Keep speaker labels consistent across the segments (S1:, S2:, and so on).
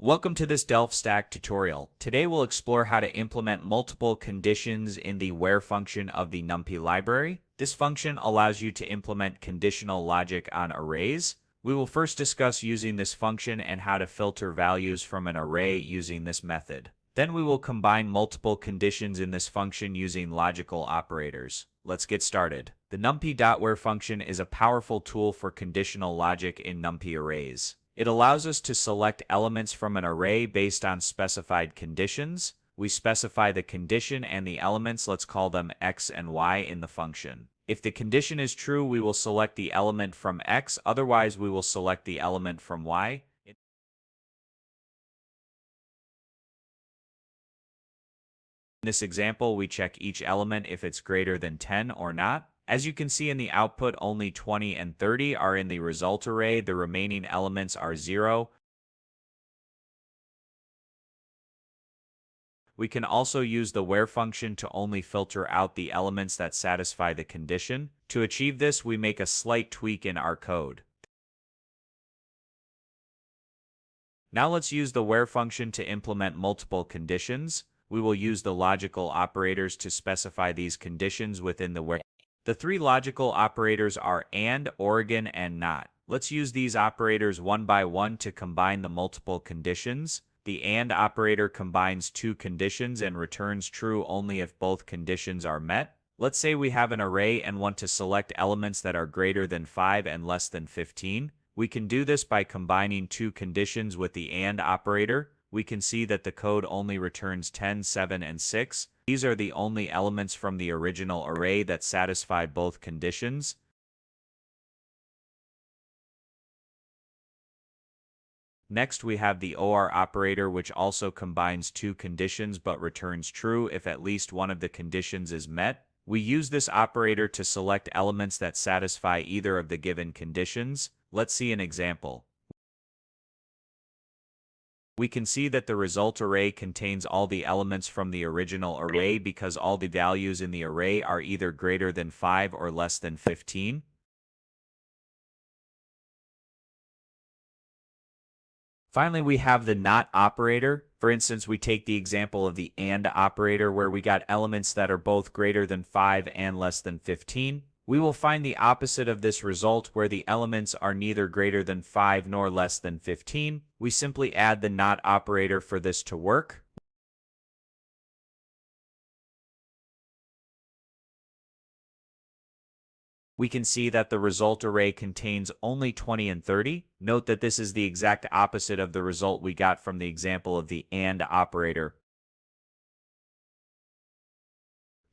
S1: Welcome to this Delph Stack tutorial. Today we'll explore how to implement multiple conditions in the where function of the numpy library. This function allows you to implement conditional logic on arrays. We will first discuss using this function and how to filter values from an array using this method. Then we will combine multiple conditions in this function using logical operators. Let's get started. The numpy.where function is a powerful tool for conditional logic in numpy arrays. It allows us to select elements from an array based on specified conditions. We specify the condition and the elements, let's call them x and y in the function. If the condition is true, we will select the element from x, otherwise we will select the element from y. In this example, we check each element if it's greater than 10 or not. As you can see in the output, only 20 and 30 are in the result array. The remaining elements are 0. We can also use the where function to only filter out the elements that satisfy the condition. To achieve this, we make a slight tweak in our code. Now let's use the where function to implement multiple conditions. We will use the logical operators to specify these conditions within the where. The three logical operators are AND, OR, and NOT. Let's use these operators one by one to combine the multiple conditions. The AND operator combines two conditions and returns true only if both conditions are met. Let's say we have an array and want to select elements that are greater than 5 and less than 15. We can do this by combining two conditions with the AND operator. We can see that the code only returns 10, 7, and 6. These are the only elements from the original array that satisfy both conditions. Next, we have the OR operator, which also combines two conditions but returns true if at least one of the conditions is met. We use this operator to select elements that satisfy either of the given conditions. Let's see an example. We can see that the result array contains all the elements from the original array because all the values in the array are either greater than 5 or less than 15. Finally, we have the NOT operator. For instance, we take the example of the AND operator where we got elements that are both greater than 5 and less than 15. We will find the opposite of this result where the elements are neither greater than 5 nor less than 15. We simply add the NOT operator for this to work. We can see that the result array contains only 20 and 30. Note that this is the exact opposite of the result we got from the example of the AND operator.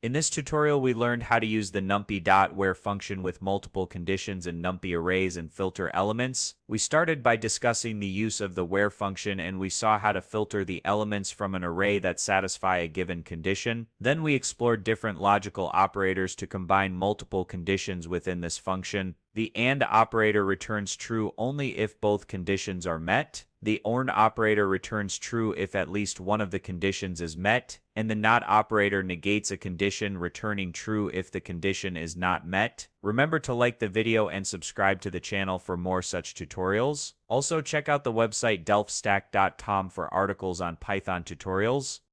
S1: In this tutorial, we learned how to use the numpy.where function with multiple conditions in numpy arrays and filter elements. We started by discussing the use of the where function, and we saw how to filter the elements from an array that satisfy a given condition. Then we explored different logical operators to combine multiple conditions within this function. The AND operator returns true only if both conditions are met. The OR operator returns true if at least one of the conditions is met, and the NOT operator negates a condition, returning true if the condition is not met. Remember to like the video and subscribe to the channel for more such tutorials. Also, check out the website delphstack.com for articles on Python tutorials.